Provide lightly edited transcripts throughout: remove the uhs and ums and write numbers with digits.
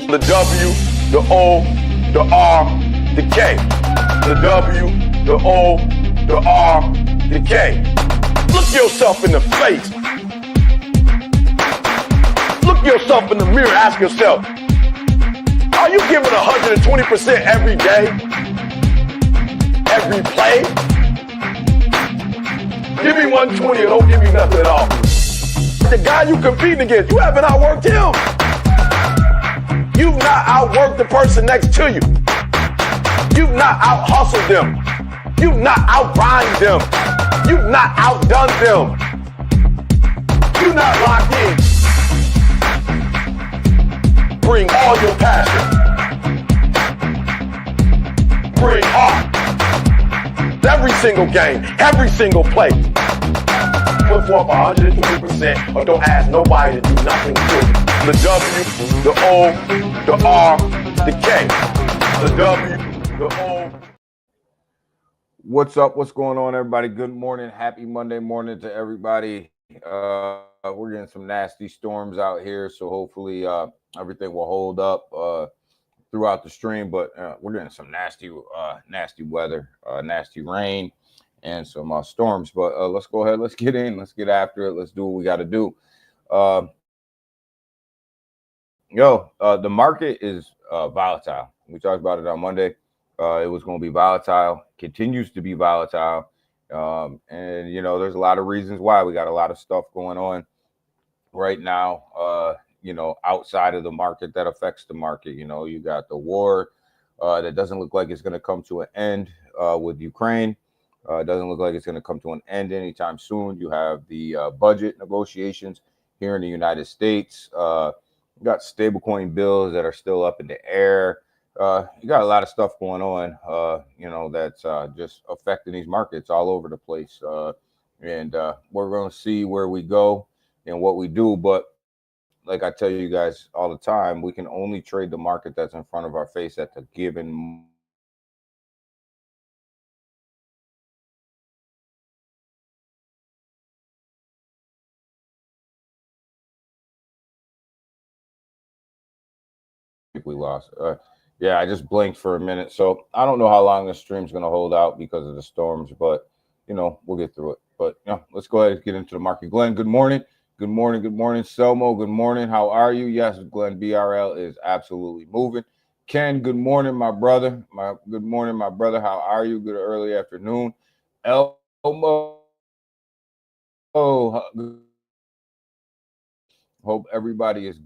The W, the O, the R, the K. The W, the O, the R, the K. Look yourself in the face. Look yourself in the mirror. Ask yourself, are you giving 120% every day? Every play? Give me 120 or don't give me nothing at all. The guy you competing against, you haven't outworked him. You've not outworked the person next to you. You've not out-hustled them. You've not out-rhymed them. You've not outdone them. You're not locked in. Bring all your passion. Bring heart. Every single game, every single play. Put forth 120% or don't ask nobody to do nothing to you. The W, the O, the R, the K. The W, the O. What's up? What's going on, everybody? Good morning. Happy Monday morning to everybody. We're getting some nasty storms out here, so hopefully everything will hold up throughout the stream. But we're getting some nasty weather, nasty rain, and some storms. But let's go ahead. Let's get in. Let's get after it. Let's do what we got to do. The market is volatile. We talked about it on Monday. It was going to be volatile, continues to be volatile. And, there's a lot of reasons why. We got a lot of stuff going on right now, outside of the market that affects the market. You got the war that doesn't look like it's going to come to an end with Ukraine. It doesn't look like it's going to come to an end anytime soon. You have the budget negotiations here in the United States. You got stablecoin bills that are still up in the air. You got a lot of stuff going on, that's just affecting these markets all over the place. And we're going to see where we go and what we do. But like I tell you guys all the time, we can only trade the market that's in front of our face at the given we lost. I just blinked for a minute. So I don't know how long this stream's going to hold out because of the storms, but, we'll get through it. But, let's go ahead and get into the market. Glenn, good morning. Good morning. Good morning. Selmo, good morning. How are you? Yes, Glenn, BRL is absolutely moving. Ken, good morning, my brother. Good morning, my brother. How are you? Good early afternoon. Elmo. Hope everybody is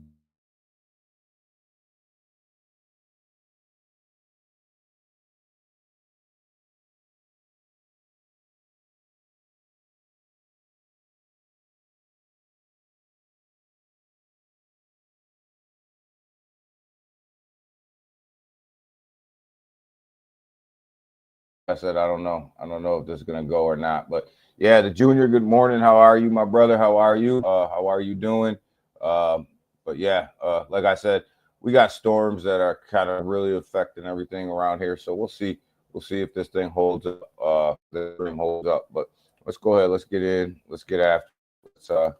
I said, I don't know. I don't know if this is going to go or not. But, yeah, the Junior, good morning. How are you, my brother? How are you? How are you doing? Like I said, we got storms that are kind of really affecting everything around here. So we'll see. We'll see if this thing holds up. The stream holds up. But let's go ahead. Let's get in. Let's get after it.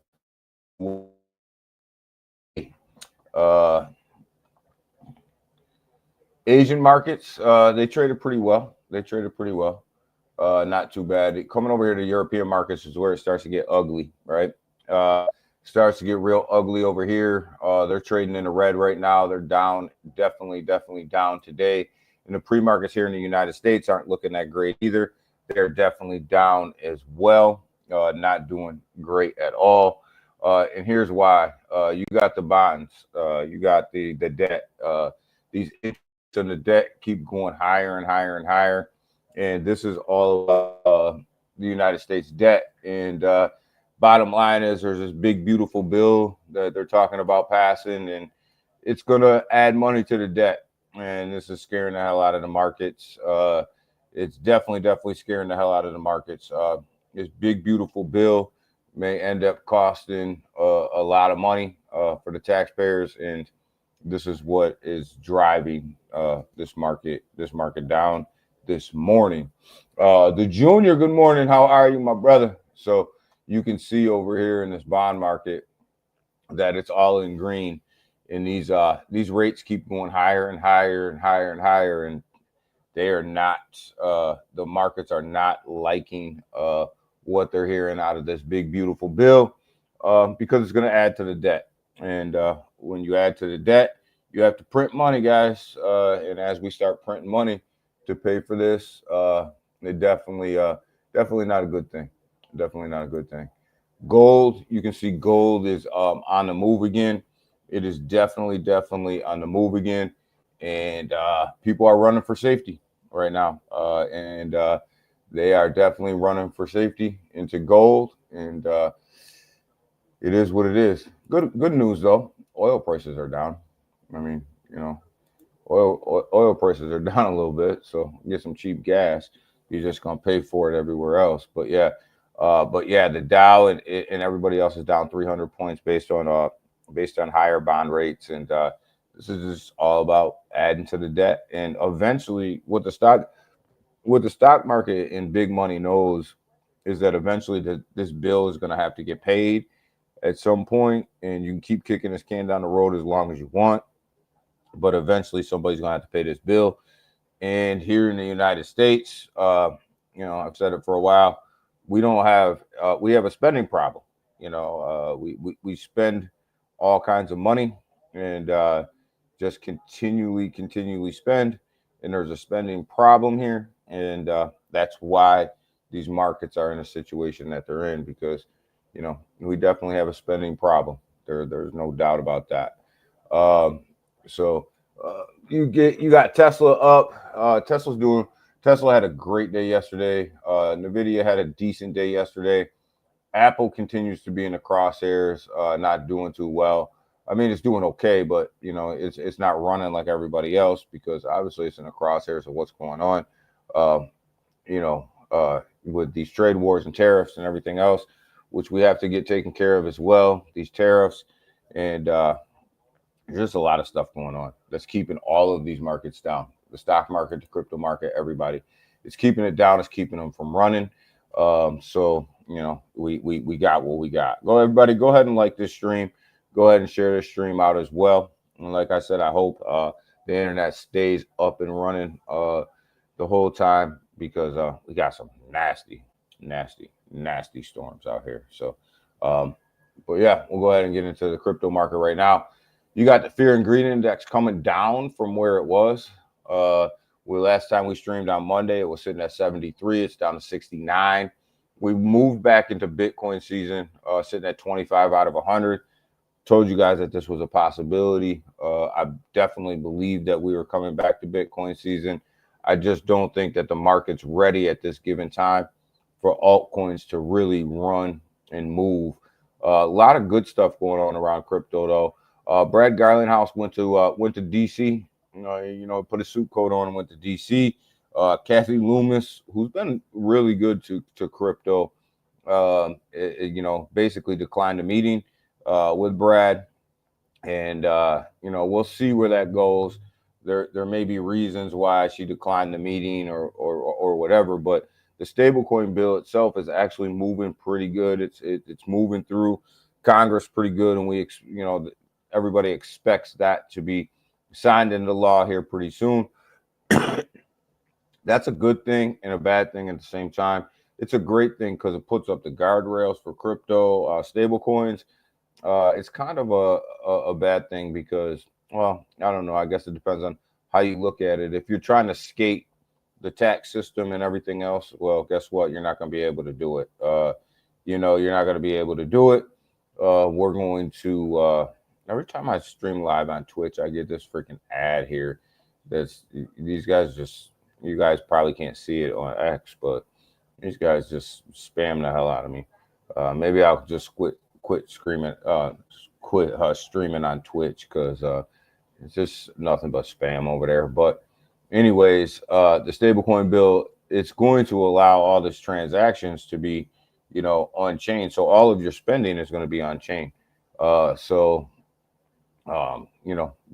Asian markets, they traded pretty well. Not too bad. Coming over here to European markets is where it starts to get ugly, right? Starts to get real ugly over here. They're trading in the red right now. They're down, definitely down today. And the pre-markets here in the United States aren't looking that great either. They're definitely down as well. Not doing great at all. And here's why. You got the bonds. You got the debt. These and the debt keep going higher and higher and higher, and this is all the United States debt. And bottom line is, there's this big beautiful bill that they're talking about passing, and it's going to add money to the debt, and this is scaring the hell out of the markets. It's definitely scaring the hell out of the markets. This big beautiful bill may end up costing a lot of money for the taxpayers, and this is what is driving this market down. this morning. The Junior, good morning. How are you, my brother? So you can see over here in this bond market that it's all in green, and these rates keep going higher and higher and higher and higher, and they are not the markets are not liking what they're hearing out of this big beautiful bill, because it's going to add to the debt, and when you add to the debt, you have to print money, guys, and as we start printing money to pay for this, it definitely not a good thing. Definitely not a good thing. Gold, you can see gold is on the move again. It is definitely on the move again, and people are running for safety right now, and they are definitely running for safety into gold, and it is what it is. Good news though. Oil prices are down. I mean, oil prices are down a little bit, so get some cheap gas. You're just gonna pay for it everywhere else. But yeah, the Dow and everybody else is down 300 points based on higher bond rates, and this is just all about adding to the debt. And eventually, what the stock market and big money knows is that eventually this bill is going to have to get paid at some point, and you can keep kicking this can down the road as long as you want, but eventually somebody's going to have to pay this bill. And here in the United States, I've said it for a while, we have a spending problem. We spend all kinds of money, and just continually spend, and there's a spending problem here, and that's why these markets are in a situation that they're in, because we definitely have a spending problem. There's no doubt about that. So you got Tesla up. Tesla had a great day yesterday. Nvidia had a decent day yesterday. Apple continues to be in the crosshairs, not doing too well. I mean, it's doing okay, but it's not running like everybody else, because obviously it's in the crosshairs of what's going on. With these trade wars and tariffs and everything else, which we have to get taken care of as well. These tariffs, and there's just a lot of stuff going on that's keeping all of these markets down. The stock market, the crypto market, everybody. It's keeping it down. It's keeping them from running. So we got what we got. Everybody, go ahead and like this stream. Go ahead and share this stream out as well. And like I said, I hope the internet stays up and running the whole time, because we got some nasty storms out here. So, but yeah, we'll go ahead and get into the crypto market right now. You got the fear and greed index coming down from where it was. Last time we streamed on Monday, it was sitting at 73. It's down to 69. We moved back into Bitcoin season, sitting at 25 out of 100. Told you guys that this was a possibility. I definitely believed that we were coming back to Bitcoin season. I just don't think that the market's ready at this given time for altcoins to really run and move. A lot of good stuff going on around crypto, though. Brad Garlinghouse went to DC. Put a suit coat on and went to DC. Kathy Loomis, who's been really good to crypto, basically declined the meeting with Brad, and we'll see where that goes. There may be reasons why she declined the meeting or whatever, but the stablecoin bill itself is actually moving pretty good. It's moving through Congress pretty good, and everybody expects that to be signed into law here pretty soon. That's a good thing and a bad thing at the same time. It's a great thing because it puts up the guardrails for crypto stablecoins. It's kind of a bad thing because, well, I don't know. I guess it depends on how you look at it. If you're trying to skate the tax system and everything else, well, guess what? You're not going to be able to do it. You're not going to be able to do it. We're going to every time I stream live on Twitch, I get this freaking ad here. You guys probably can't see it on X, but these guys just spam the hell out of me. Maybe I'll just quit streaming on Twitch, because it's just nothing but spam over there. But anyways, the stablecoin bill, it's going to allow all these transactions to be, on chain. So all of your spending is going to be on chain.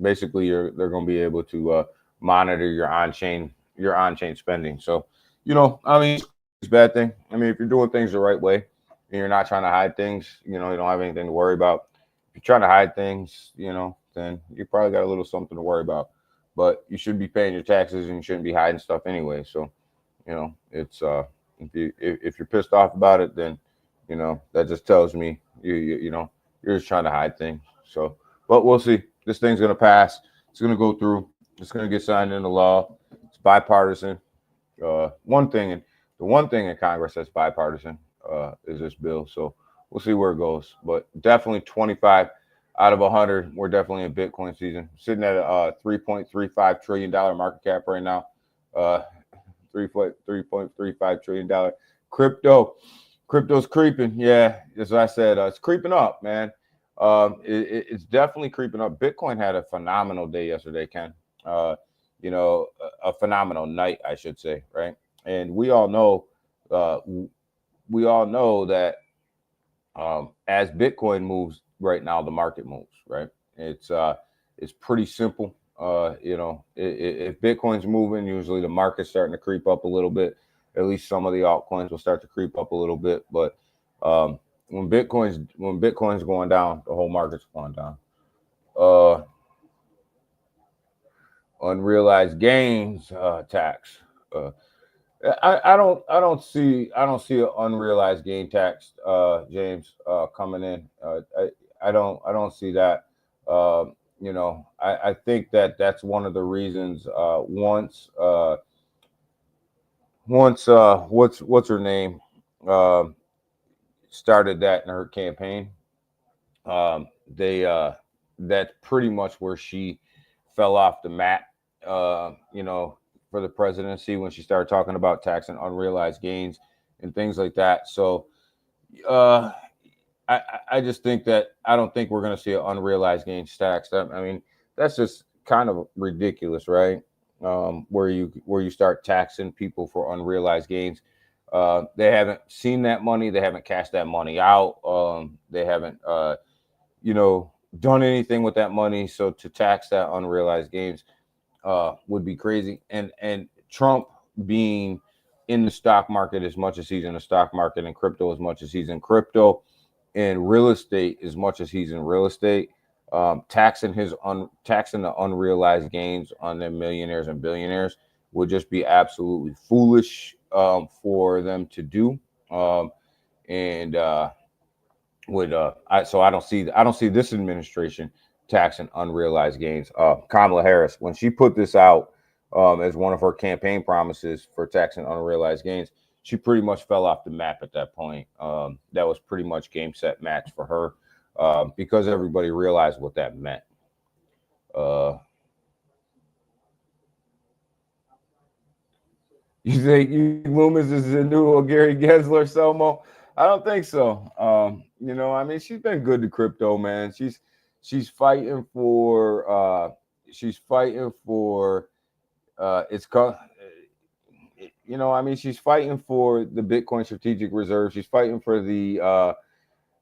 Basically they're going to be able to monitor your on chain, your on-chain spending. So, you know, I mean, it's a bad thing. I mean, if you're doing things the right way and you're not trying to hide things, you know, you don't have anything to worry about. If you're trying to hide things, you know, then you probably got a little something to worry about. But you should be paying your taxes and you shouldn't be hiding stuff anyway. So, you know, it's if you're pissed off about it, then you know that just tells me you know you're just trying to hide things. So, but we'll see. This thing's gonna pass. It's gonna go through. It's gonna get signed into law. It's bipartisan. The one thing in Congress that's bipartisan is this bill. So we'll see where it goes. But definitely 25 out of 100. We're definitely in Bitcoin season. Sitting at a $3.35 trillion market cap right now. $3.35 trillion. Crypto's creeping. Yeah, as I said, it's creeping up, man. It's definitely creeping up. Bitcoin had a phenomenal day yesterday, Ken. You know, a phenomenal night, I should say, right? And we all know that as Bitcoin moves right now, the market moves, right? It's pretty simple. You know, if Bitcoin's moving, usually the market's starting to creep up a little bit. At least some of the altcoins will start to creep up a little bit. But when Bitcoin's going down, the whole market's going down. Unrealized gains tax. I don't see an unrealized gain tax, James, coming in. I don't see that. You know, I think that's one of the reasons. Once what's her name started that in her campaign, that's pretty much where she fell off the map. You know, for the presidency when she started talking about taxing unrealized gains and things like that. So I just think that I don't think we're going to see an unrealized gains tax. I mean, that's just kind of ridiculous, right? Where you start taxing people for unrealized gains. They haven't seen that money. They haven't cashed that money out. They haven't, you know, done anything with that money. So to tax that unrealized gains would be crazy. And Trump being in the stock market as much as he's in the stock market, and crypto as much as he's in crypto, and real estate as much as he's in real estate, taxing the unrealized gains on the millionaires and billionaires would just be absolutely foolish for them to do. So I don't see this administration taxing unrealized gains. Kamala Harris, when she put this out as one of her campaign promises for taxing unrealized gains, she pretty much fell off the map at that point. That was pretty much game, set, match for her because everybody realized what that meant. You think Loomis is the new Gary Gensler, Selmo? I don't think so. You know, I mean, she's been good to crypto, man. She's fighting for you know, I mean, she's fighting for the Bitcoin strategic reserve. She's fighting for the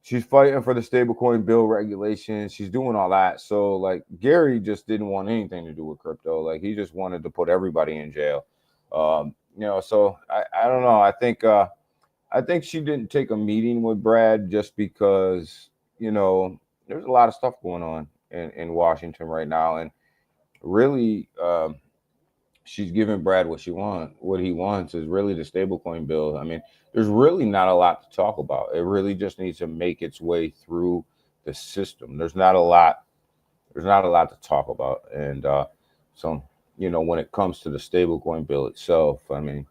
stablecoin bill regulations. She's doing all that. So like Gary just didn't want anything to do with crypto. Like he just wanted to put everybody in jail. You know, so I don't know. I think she didn't take a meeting with Brad just because, you know, there's a lot of stuff going on in Washington right now. And really, she's giving Brad what he wants is really the stablecoin bill. I mean, there's really not a lot to talk about. It really just needs to make its way through the system. There's not a lot to talk about. And so, you know, when it comes to the stablecoin bill itself, I mean,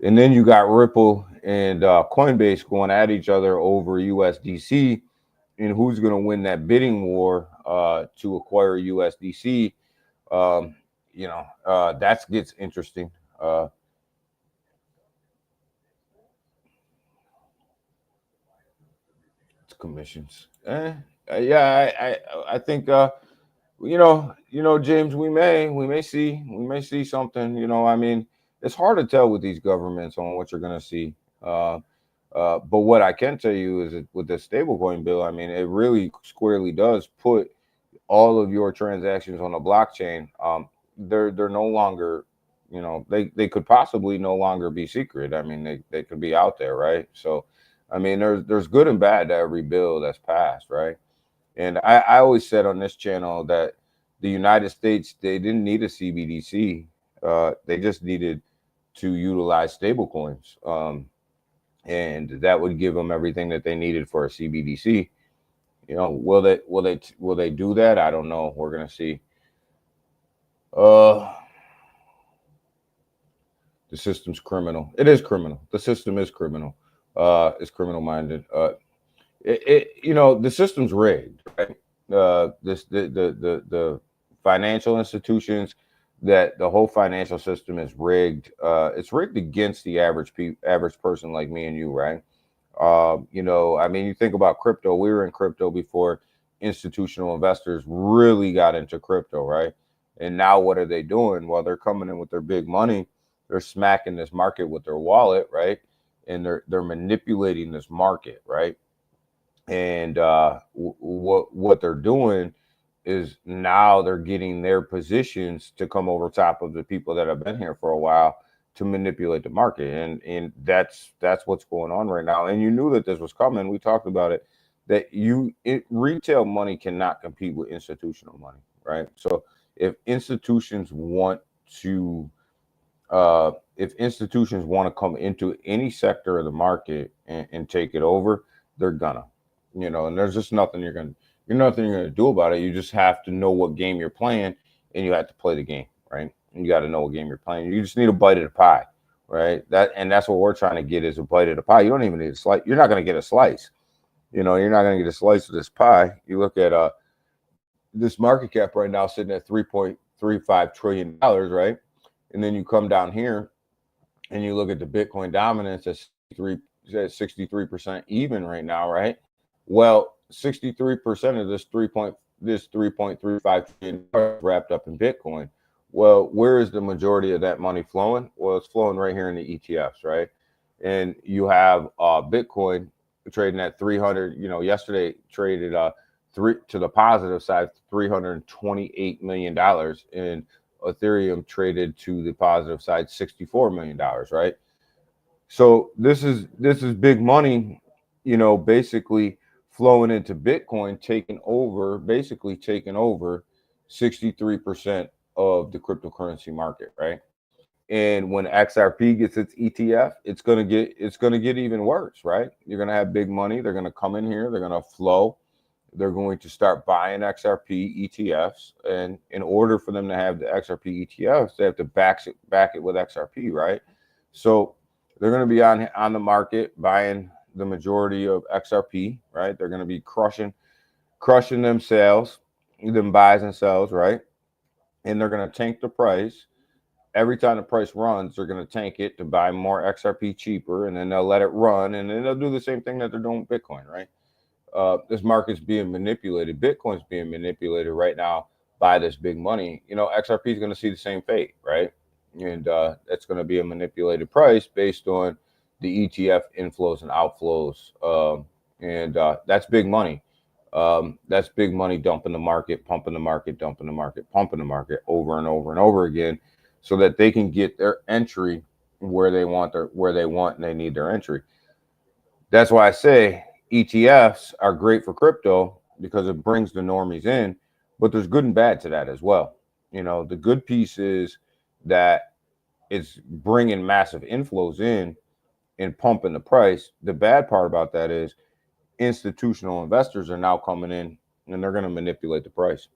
and then you got Ripple and Coinbase going at each other over USDC and who's going to win that bidding war to acquire USDC. You know, that gets interesting. It's commissions. Yeah, I think you know, James, we may see something. You know, I mean, it's hard to tell with these governments on what you're going to see. But what I can tell you is that with the stablecoin bill, I mean, it really squarely does put all of your transactions on a blockchain. They're no longer You know, they could possibly no longer be secret. I mean, they could be out there, right? So, I mean, there's good and bad to every bill that's passed, right? And I always said on this channel that the United States, they didn't need a CBDC. They just needed to utilize stable coins. And that would give them everything that they needed for a CBDC. You know, will they do that? I don't know. We're gonna see. Uh, the system's criminal. It is criminal. The system is criminal. It's criminal minded. You know, the system's rigged, right? The financial institutions, that the whole financial system is rigged. It's rigged against the average person like me and you, right? You know, I mean, you think about crypto. We were in crypto before institutional investors really got into crypto, right? And now what are they doing? Well, they're coming in with their big money. They're smacking this market with their wallet, right? And they're manipulating this market, right? And what they're doing is now they're getting their positions to come over top of the people that have been here for a while to manipulate the market, and that's what's going on right now. And you knew that this was coming. We talked about it, that retail money cannot compete with institutional money, right? So if institutions want to come into any sector of the market and take it over, they're gonna, you know, and there's just nothing you're gonna do about it. You just have to know what game you're playing, and you have to play the game, right? And you got to know what game you're playing. You just need a bite of the pie, right? That's what we're trying to get, is a bite of the pie. You don't even need a slice. You're not going to get a slice. You know, you're not going to get a slice of this pie. You look at this market cap right now sitting at $3.35 trillion, right? And then you come down here and you look at the Bitcoin dominance at 63% even right now, right? Well, 63% of this 3.35 trillion wrapped up in Bitcoin. Well, where is the majority of that money flowing? Well, it's flowing right here in the ETFs, right? And you have Bitcoin trading at 300. You know, yesterday traded to the positive side, $328 million, and Ethereum traded to the positive side, $64 million, right? So this is big money, you know, basically flowing into Bitcoin, taking over 63% of the cryptocurrency market, right? And when XRP gets its ETF, it's gonna get even worse, right? You're gonna have big money. They're gonna come in here. They're gonna flow. They're going to start buying XRP ETFs, and in order for them to have the XRP ETFs, they have to back it with XRP, right? So they're going to be on the market buying the majority of XRP, right? They're going to be crushing them sales, them buys and sells, right? And they're going to tank the price. Every time the price runs, they're going to tank it to buy more XRP cheaper, and then they'll let it run, and then they'll do the same thing that they're doing with Bitcoin, right? This market's being manipulated. Bitcoin's being manipulated right now by this big money. You know, XRP is going to see the same fate, right? And it's going to be a manipulated price based on the ETF inflows and outflows. And that's big money. That's big money dumping the market, pumping the market, dumping the market, pumping the market over and over and over again, so that they can get their entry where they want, and they need their entry. That's why I say ETFs are great for crypto, because it brings the normies in, but there's good and bad to that as well. You know, the good piece is that it's bringing massive inflows in and pumping the price. The bad part about that is institutional investors are now coming in, and they're going to manipulate the price.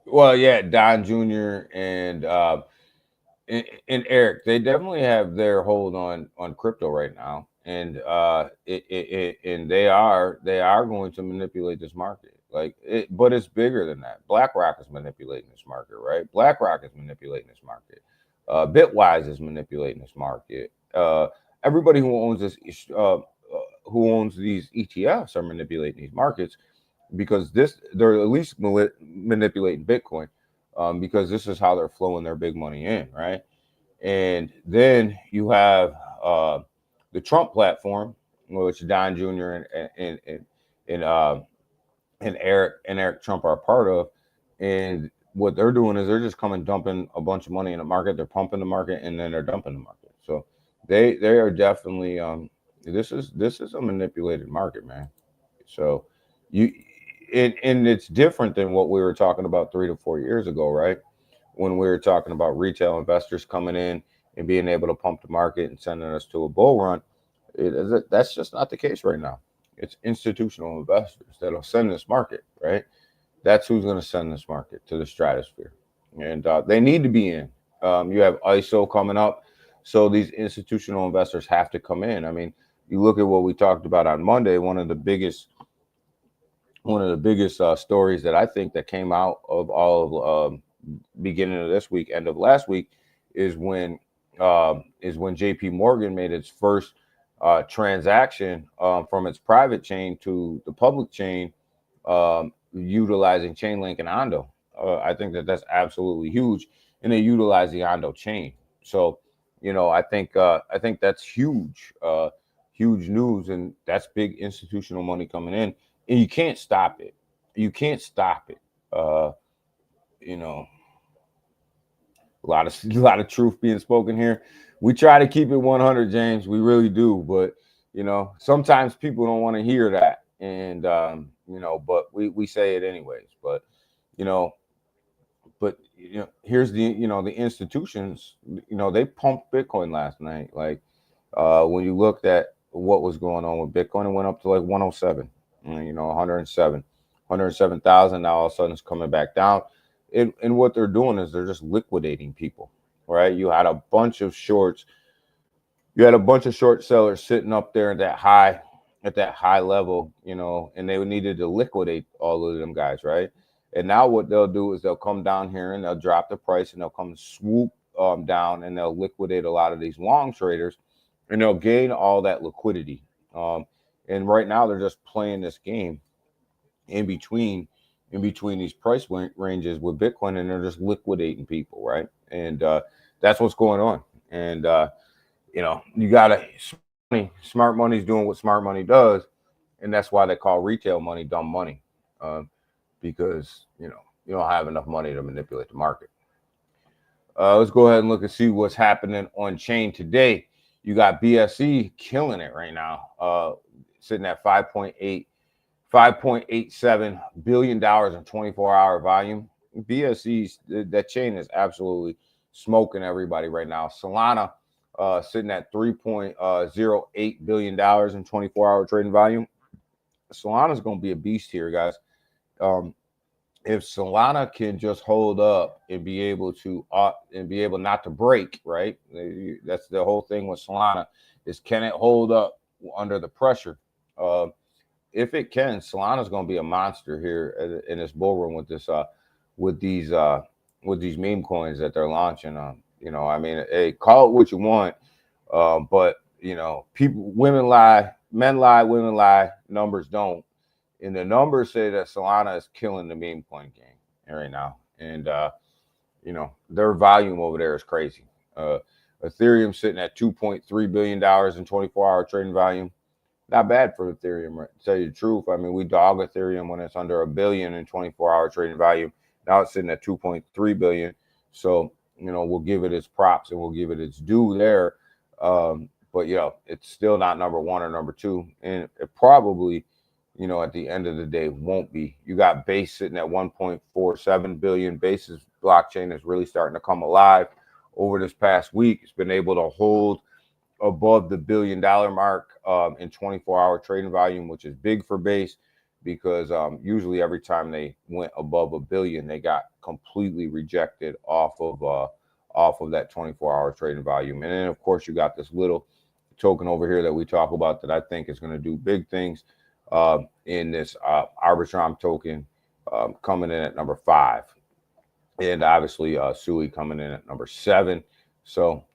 Well, yeah, Don Jr. and Eric, they definitely have their hold on crypto right now, and and they are going to manipulate this market. But it's bigger than that. BlackRock is manipulating this market, right? BlackRock is manipulating this market. Bitwise is manipulating this market. Everybody who owns this who owns these ETFs are manipulating these markets, because they're at least manipulating Bitcoin, because this is how they're flowing their big money in, right? And then you have the Trump platform, which Don Jr. and Eric Trump are a part of, and what they're doing is they're just coming dumping a bunch of money in the market. They're pumping the market, and then they're dumping the market. So they are definitely this is a manipulated market, man. So you and it's different than what we were talking about 3 to 4 years ago, right? When we were talking about retail investors coming in and being able to pump the market and sending us to a bull run. That's just not the case right now. It's institutional investors that'll send this market, right? That's who's going to send this market to the stratosphere. And they need to be in. You have ISO coming up. So these institutional investors have to come in. I mean, you look at what we talked about on Monday, one of the biggest stories that I think that came out of all of beginning of this week, end of last week, is when JP Morgan made its first transaction from its private chain to the public chain, utilizing Chainlink and Ondo. I think that's absolutely huge, and they utilize the Ondo chain. So, I think that's huge, huge news, and that's big institutional money coming in, and you can't stop it. You can't stop it. A lot of truth being spoken here. We try to keep it 100, James. We really do, but sometimes people don't want to hear that, and but we say it anyways. But here's the the institutions. They pumped Bitcoin last night. Like when you looked at what was going on with Bitcoin, it went up to like 107. 107,000. Now all of a sudden it's coming back down. And what they're doing is they're just liquidating people, right? You had a bunch of shorts. You had a bunch of short sellers sitting up there at that high level, and they needed to liquidate all of them guys, right? And now what they'll do is they'll come down here and they'll drop the price, and they'll come swoop down, and they'll liquidate a lot of these long traders, and they'll gain all that liquidity. And right now they're just playing this game in between these price ranges with Bitcoin, and they're just liquidating people, right? And that's what's going on. And you gotta smart money's doing what smart money does, and that's why they call retail money dumb money, because you don't have enough money to manipulate the market. Let's go ahead and look and see what's happening on chain today. You got BSC killing it right now, sitting at $5.87 billion in 24-hour volume. BSC's, that chain is absolutely smoking everybody right now. Solana sitting at $3.08 billion in 24-hour trading volume. Solana's going to be a beast here, guys. If Solana can just hold up and be able not to break, right? That's the whole thing with Solana, is can it hold up under the pressure? If it can, Solana's going to be a monster here in this bull run with these meme coins that they're launching. Hey, call it what you want, but women lie, men lie, women lie, numbers don't. And the numbers say that Solana is killing the meme coin game right now. And, their volume over there is crazy. Ethereum sitting at $2.3 billion in 24-hour trading volume. Not bad for Ethereum, right? To tell you the truth. I mean, we dog Ethereum when it's under $1 billion in 24-hour trading volume. Now it's sitting at $2.3 billion. So, we'll give it its props and we'll give it its due there. But it's still not number one or number two. And it probably, at the end of the day, won't be. You got Base sitting at 1.47 billion. Base's blockchain is really starting to come alive over this past week. It's been able to hold above the $1 billion mark in 24-hour trading volume, which is big for Base, because usually every time they went above $1 billion, they got completely rejected off of that 24-hour trading volume. And then, of course, you got this little token over here that we talk about that I think is going to do big things in this Arbitrum token, coming in at number 5, and obviously Sui coming in at number 7. So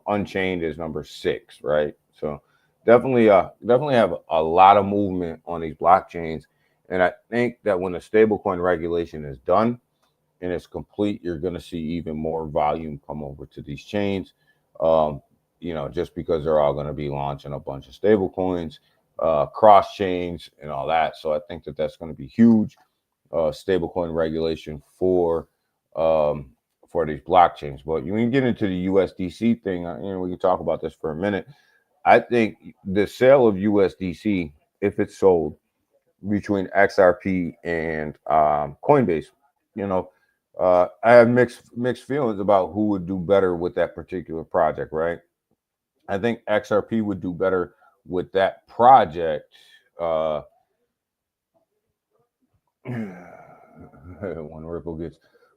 Unchained is number 6, right? So definitely have a lot of movement on these blockchains, and I think that when the stablecoin regulation is done and it's complete, you're going to see even more volume come over to these chains. Um, just because they're all going to be launching a bunch of stable coins, cross chains, and all that. So I think that that's going to be huge. Stablecoin regulation um, for these blockchains. But when you get into the USDC thing, we can talk about this for a minute. I think the sale of USDC, if it's sold between XRP and Coinbase, you know, I have mixed feelings about who would do better with that particular project. Right? I think XRP would do better with that project. when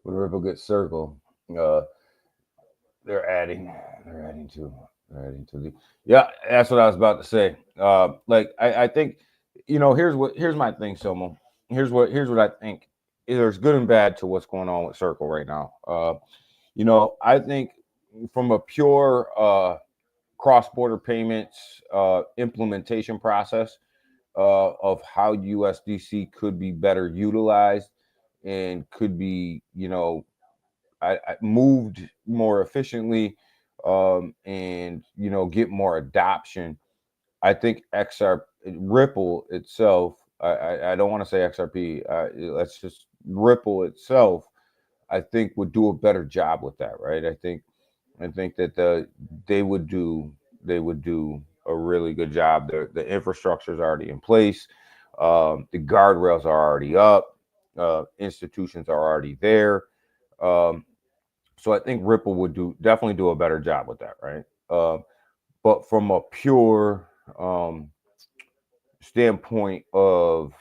Ripple gets Circle, uh, they're adding to the yeah. That's what I was about to say. I think here's my thing, Somo. Here's what I think. There's good and bad to what's going on with Circle right now. I think from a pure cross-border payments implementation process of how USDC could be better utilized and could be, I moved more efficiently, and get more adoption. I think Ripple itself. I don't want to say XRP. Let's just Ripple itself. I think would do a better job with that, right? I think that they would do a really good job. The infrastructure is already in place. The guardrails are already up. Institutions are already there. Um, so I think Ripple would definitely do a better job with that, right? But from a pure standpoint of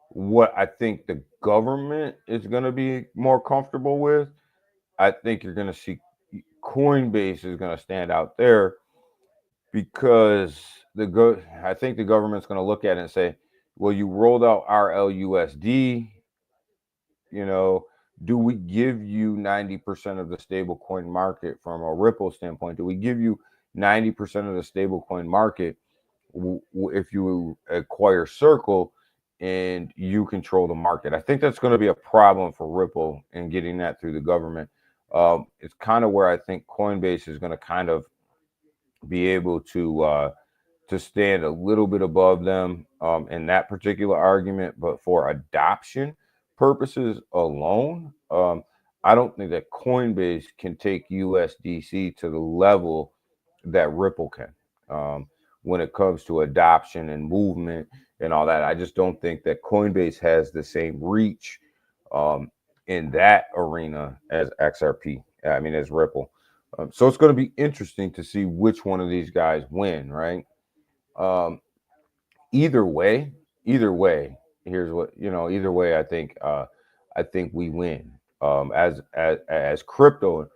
what I think the government is going to be more comfortable with, I think you're going to see Coinbase is going to stand out there because I think the government's going to look at it and say, well, you rolled out RLUSD, do we give you 90% of the stablecoin market from a Ripple standpoint? Do we give you 90% of the stablecoin market if you acquire Circle and you control the market? I think that's going to be a problem for Ripple in getting that through the government. It's kind of where I think Coinbase is going to kind of be able to stand a little bit above them in that particular argument. But for adoption purposes alone, I don't think that Coinbase can take USDC to the level that Ripple can when it comes to adoption and movement and all that. I just don't think that Coinbase has the same reach in that arena as XRP. I mean, as Ripple. So it's going to be interesting to see which one of these guys win, right? Um, either way, here's what Either way, I think we win. As crypto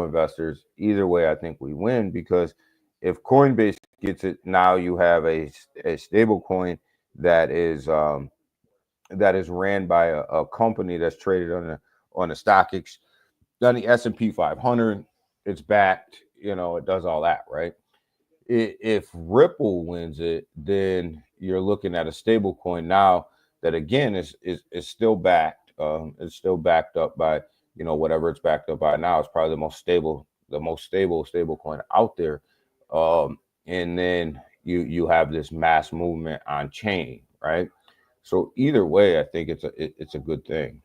investors, either way, I think we win because if Coinbase gets it, now you have a stable coin that is ran by a company that's traded on the stock exchange, on the S&P 500. It's backed. It does all that, right? If Ripple wins it, then you're looking at a stable coin now that again is still backed. It's still backed up by whatever it's backed up by now. It's probably the most stable coin out there. And then you have this mass movement on chain, right? So either way, I think it's a good thing.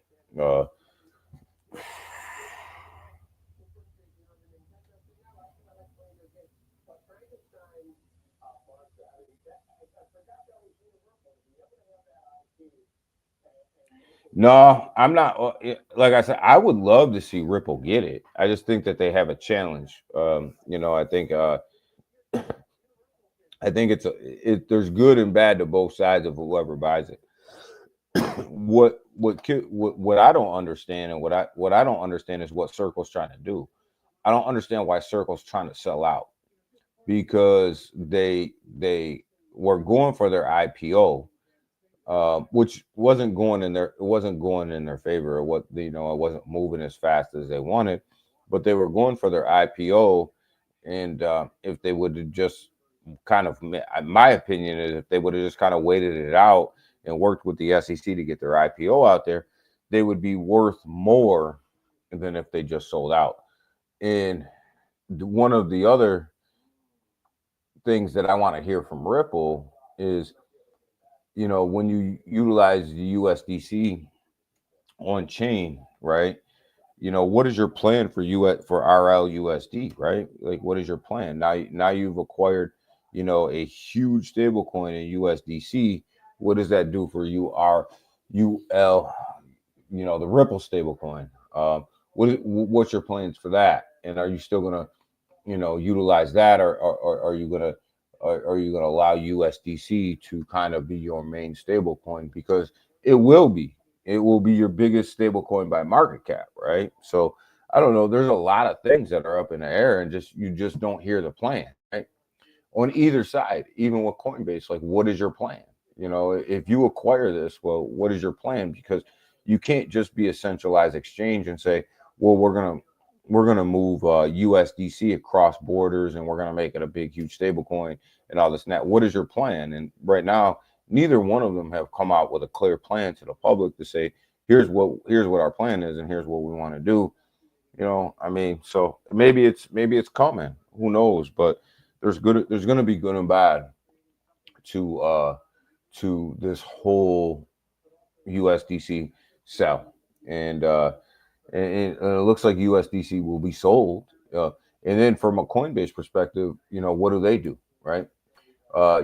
No, I'm not. Like I said, I would love to see Ripple get it. I just think that they have a challenge. I think there's good and bad to both sides of whoever buys it. What I don't understand, and what I don't understand is what Circle's trying to do. I don't understand why Circle's trying to sell out because they were going for their IPO, which wasn't going in their favor. Or it wasn't moving as fast as they wanted, but they were going for their IPO, And if they would have just kind of, my opinion is, if they would have just kind of waited it out and worked with the SEC to get their IPO out there, they would be worth more than if they just sold out. And one of the other things that I want to hear from Ripple is, you know, when you utilize the USDC on chain, right? You know, what is your plan for RLUSD, right? Like, what is your plan? Now you've acquired, you know, a huge stable coin in USDC. What does that do for UL, you know, the Ripple stable coin? What's your plans for that? And are you still gonna, you know, utilize that, or are you gonna allow USDC to kind of be your main stable coin? Because it will be your biggest stable coin by market cap, right? So I don't know. There's a lot of things that are up in the air, and you just don't hear the plan, right? On either side, even with Coinbase, like, what is your plan? You know, if you acquire this, well, what is your plan? Because you can't just be a centralized exchange and say, well, we're gonna move USDC across borders, and we're gonna make it a big, huge stable coin and all this and that. What is your plan? And right now, neither one of them have come out with a clear plan to the public to say, here's what our plan is, and here's what we want to do. You know, I mean, so maybe it's coming. Who knows? But there's going to be good and bad to this whole USDC sell, and it looks like USDC will be sold. And then from a Coinbase perspective, you know, what do, right?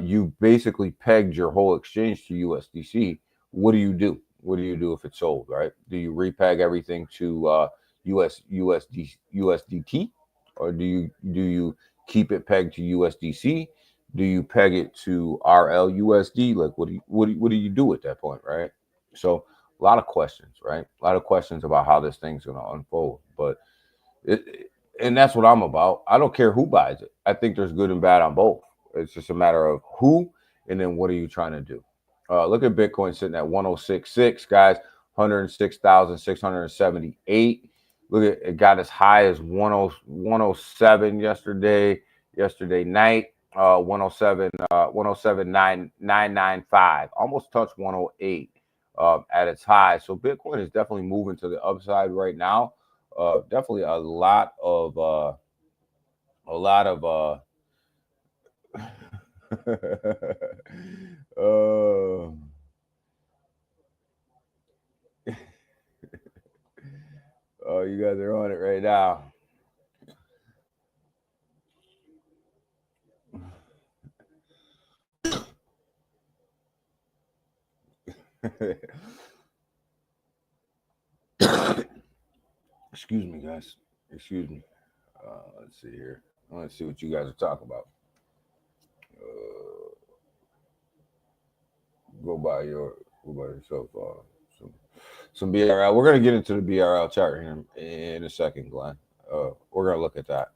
You basically pegged your whole exchange to USDC. What do you do? What do you do if it's sold, right? Do you repeg everything to USDT, or do you keep it pegged to USDC? Do you peg it to RLUSD? Like, what do you do at that point, right? So a lot of questions, right? A lot of questions about how this thing's going to unfold. But and that's what I'm about. I don't care who buys it. I think there's good and bad on both. It's just a matter of who, and then what are you trying to do? Look at Bitcoin sitting at 106.6, guys, 106,678. Look at it, got as high as 107 yesterday night, 107,995, almost touched 108 at its high. So Bitcoin is definitely moving to the upside right now. Definitely a lot of oh, you guys are on it right now. Excuse me, guys. Excuse me. Let's see here. Let's see what you guys are talking about. Go by yourself. Some BRL. We're gonna get into the BRL chart here in a second, Glenn. We're gonna look at that.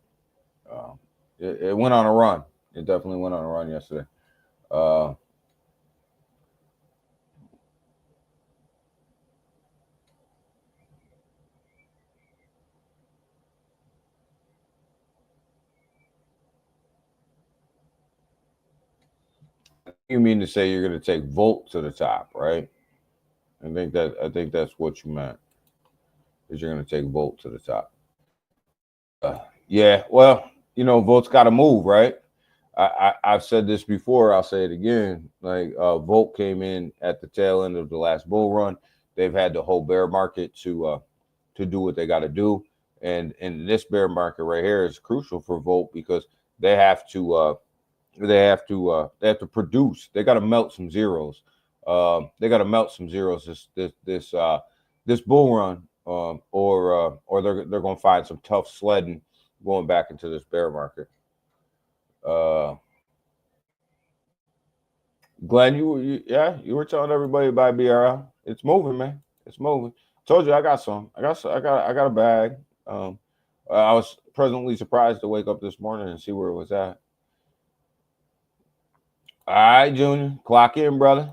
It went on a run. It definitely went on a run yesterday. You mean to say you're going to take Volt to the top, right? I think that's what you meant. Is you're going to take Volt to the top. Yeah, well, you know, Volt's got to move, right? I've said this before. I'll say it again. Like, Volt came in at the tail end of the last bull run. They've had the whole bear market to do what they got to do, and this bear market right here is crucial for Volt because they have to produce. They got to melt some zeros. They got to melt some zeros this bull run, or they're going to find some tough sledding going back into this bear market. Glenn, you were telling everybody about BRL. It's moving, man. It's moving. Told you I got some. I got a bag. I was pleasantly surprised to wake up this morning and see where it was at. All right, Junior, clock in, brother.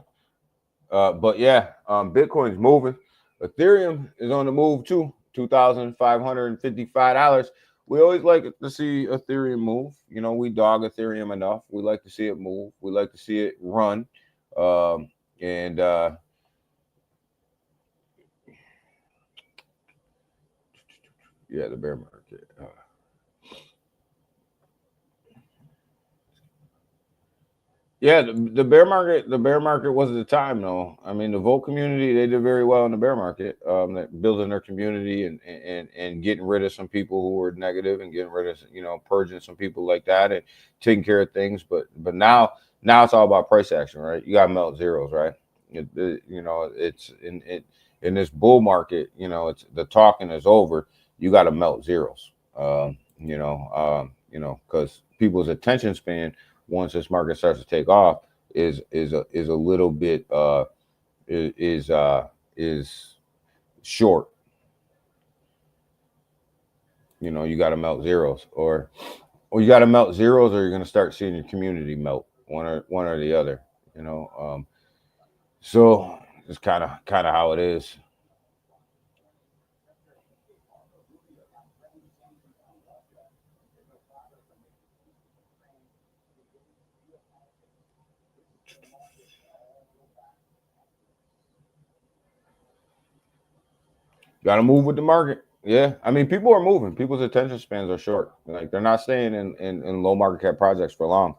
But yeah, Bitcoin's moving. Ethereum is on the move too. $2,555. we always like to see Ethereum move. You know, we dog Ethereum enough. We like to see it move. We like to see it run. And yeah, the bear market. Yeah, the bear market was at the time though. I mean, the Volt community, they did very well in the bear market, that building their community and getting rid of some people who were negative and getting rid of, purging some people like that and taking care of things. But now it's all about price action, right? You got to melt zeros, right? It's in this bull market. It's the talking is over. You got to melt zeros. Because people's attention span once this market starts to take off is a little bit is short. You got to melt zeros, or you got to melt zeros, or you're going to start seeing your community melt, one or the other. So it's kind of how it is. Got to move with the market. Yeah, I mean, people are moving. People's attention spans are short. Like they're not staying in low market cap projects for long,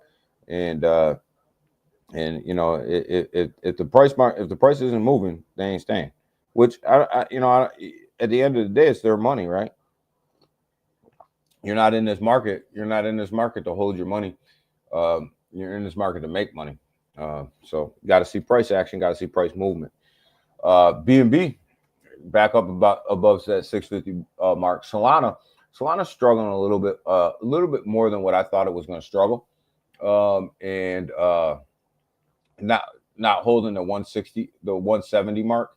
and if the if the price isn't moving, they ain't staying. Which at the end of the day, it's their money, right? You're not in this market. You're not in this market to hold your money. You're in this market to make money. So got to see price action. Got to see price movement. BNB back up about above that 650 mark. Solana's struggling a little bit more than what I thought it was going to struggle, and not not holding the 160, the 170 mark.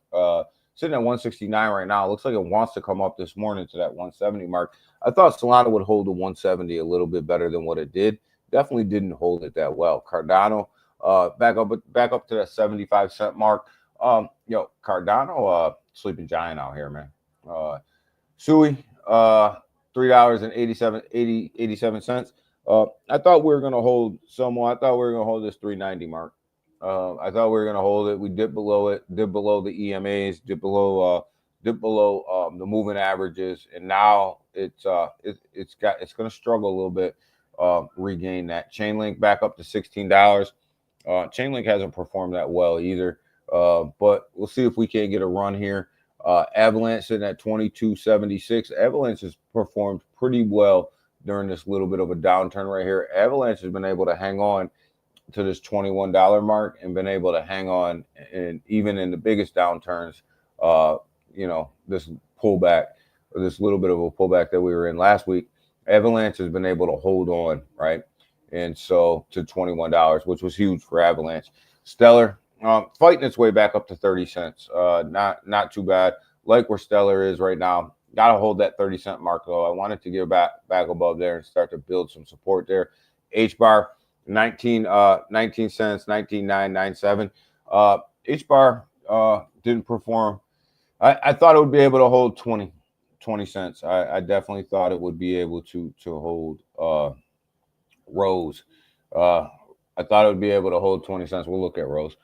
Sitting at 169 right now. It looks like it wants to come up this morning to that 170 mark. I thought Solana would hold the 170 a little bit better than what it did. Definitely didn't hold it that well. Cardano back up to that 75 cent mark. Cardano, sleeping giant out here, man. Sui, $3.87. I thought we were gonna hold somewhat. I thought we were gonna hold this 390 mark. I thought we were gonna hold it. We dipped below it, dipped below the EMAs, dipped below the moving averages, and now it's gonna struggle a little bit. Regain that. Chainlink back up to $16. Chainlink hasn't performed that well either, but we'll see if we can't get a run here. Avalanche sitting at 22.76. Avalanche has performed pretty well during this little bit of a downturn right here. Avalanche has been able to hang on to this $21 mark and been able to hang on, and even in the biggest downturns, this pullback, or this little bit of a pullback that we were in last week, Avalanche has been able to hold on, right? And so to $21, which was huge for Avalanche. Stellar fighting its way back up to 30 cents. Not too bad. Like where Stellar is right now. Got to hold that 30 cent mark though. I wanted to get back above there and start to build some support there. H bar 19 cents, 19.997. H bar didn't perform. I thought it would be able to hold 20 cents. I definitely thought it would be able to hold Rose. I thought it would be able to hold 20 cents. We'll look at Rose.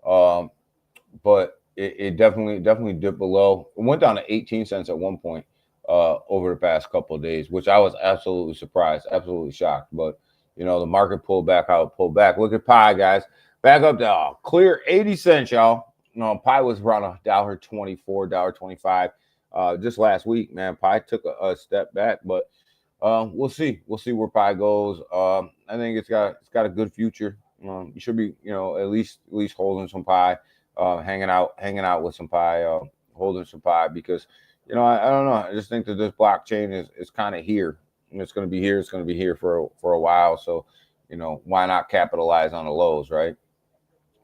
But it definitely dipped below. It went down to 18 cents at one point over the past couple of days, which I was absolutely surprised, absolutely shocked. But the market pulled back how it pulled back. Look at Pi, guys. Back up to clear 80 cents, y'all. Pi was around $1.24, $1.25 just last week, man. Pi took a step back, but we'll see. We'll see where Pi goes. I think it's got a good future. You should be, at least holding some Pi, hanging out with some Pi, holding some Pi, because I don't know. I just think that this blockchain is kind of here. And it's going to be here. It's going to be here for a while. So, why not capitalize on the lows, right?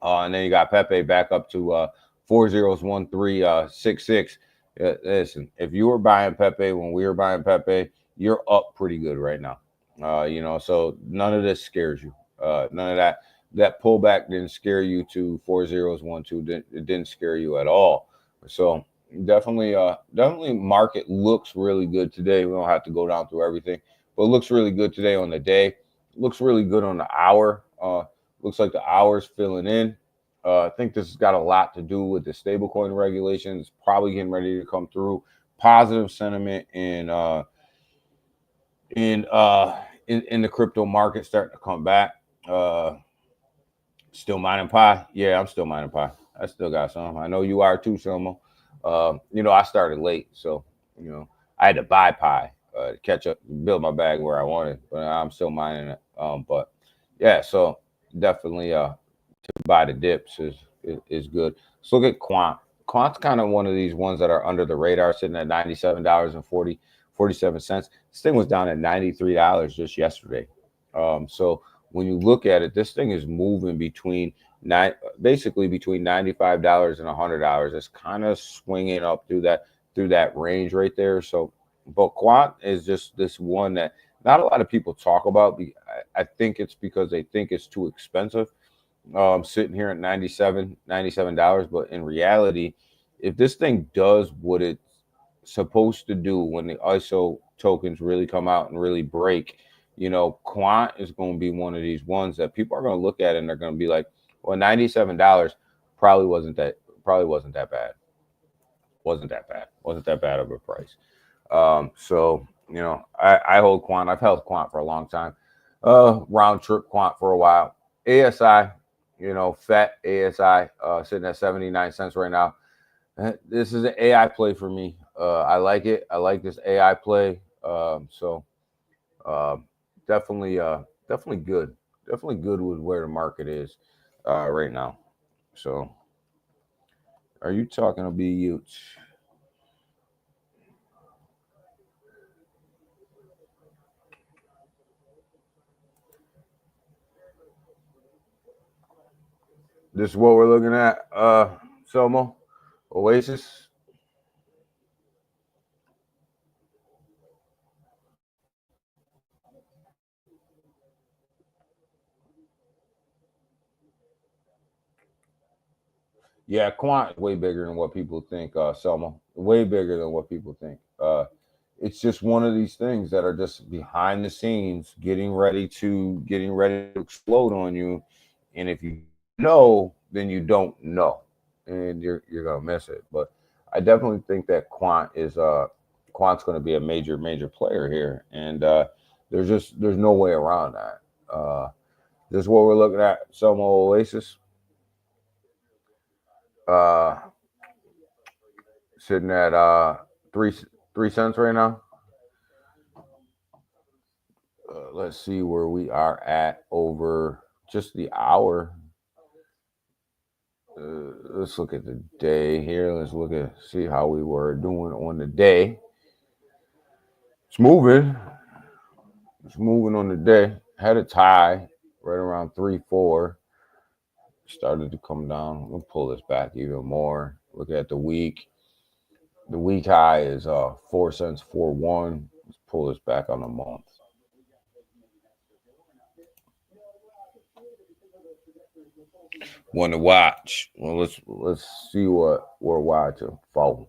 And then you got Pepe back up to 401366. Listen, if you were buying Pepe when we were buying Pepe, you're up pretty good right now. So none of this scares you. None of that pullback didn't scare you to 4012. It didn't scare you at all. So Definitely market looks really good today. We don't have to go down through everything, but it looks really good today on the day. Looks really good on the hour. Looks like the hour's filling in. I think this has got a lot to do with the stablecoin regulations probably getting ready to come through. Positive sentiment in in the crypto market starting to come back. Uh, Still mining pie. Yeah, I'm still mining pie. I still got some. I know you are too, Selma. I started late, so I had to buy pie to catch up, build my bag where I wanted, but I'm still mining it. But yeah, so definitely to buy the dips is good. Let's look at Quant. Quant's kind of one of these ones that are under the radar, sitting at $97.47. This thing was down at $93 just yesterday. So when you look at it, this thing is moving basically between $95 and $100. It's kind of swinging up through that range right there. So, but Quant is just this one that not a lot of people talk about. I think it's because they think it's too expensive. Sitting here at $97. But in reality, if this thing does what it's supposed to do when the ISO tokens really come out and really break, Quant is going to be one of these ones that people are going to look at and they're going to be like, well, $97 probably wasn't that bad. Wasn't that bad of a price. So I hold Quant. I've held Quant for a long time. Round trip Quant for a while. ASI, FET ASI, sitting at 79 cents right now. This is an AI play for me. I like it. I like this AI play. So definitely good. Definitely good with where the market is right now. So, are you talking to be huge? This is what we're looking at, Selmo, Oasis. Yeah, Quant is way bigger than what people think, Selma. Way bigger than what people think. It's just one of these things that are just behind the scenes, getting ready to explode on you. And if you know, then you don't know, and you're gonna miss it. But I definitely think that Quant's going to be a major player here, and there's no way around that. This is what we're looking at. Selma Oasis. Uh, Sitting at three cents right now. Let's see where we are at over just the hour. Let's look at the day here. Let's see how we were doing on the day. It's moving. It's moving on the day. Had a tie right around 3-4. Started to come down. We'll pull this back even more. Look at the week. The week high is 4 cents, 4-1. Let's pull this back on a month. One to watch. Well, let's see what we're watching. Follow.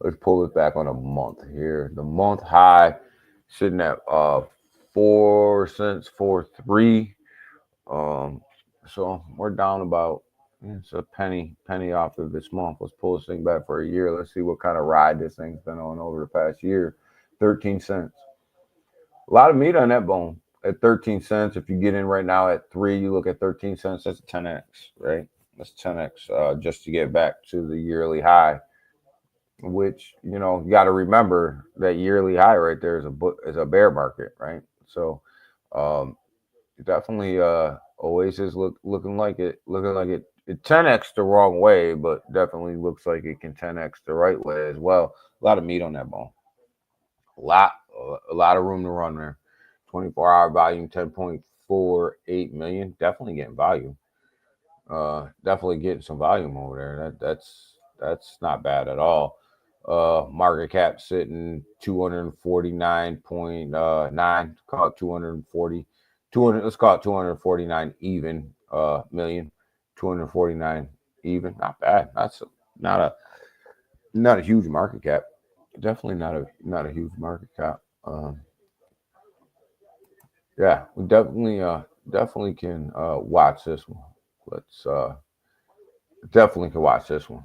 Let's pull it back on a month here. The month high sitting at 4 cents, 4.3. So we're down about it's a penny off of this month. Let's pull this thing back for a year. Let's see what kind of ride this thing's been on over the past year. 13 cents. A lot of meat on that bone at 13 cents. If you get in right now at 3, you look at 13 cents, that's a 10x, right? That's 10x just to get back to the yearly high, which, you got to remember that yearly high right there is a bear market, right? So um, definitely Oasis looking like it 10x the wrong way, but definitely looks like it can 10x the right way as well. A lot of meat on that bone. A lot of room to run there. 24-hour volume 10.48 million. Definitely getting volume. Definitely getting some volume over there. That's not bad at all. Market cap sitting 249.9. Call it 240. 200. Let's call it 249 even million. 249 even. Not bad. Not a Not a huge market cap. Definitely not a huge market cap. Yeah, we definitely can watch this one. Let's definitely can watch this one.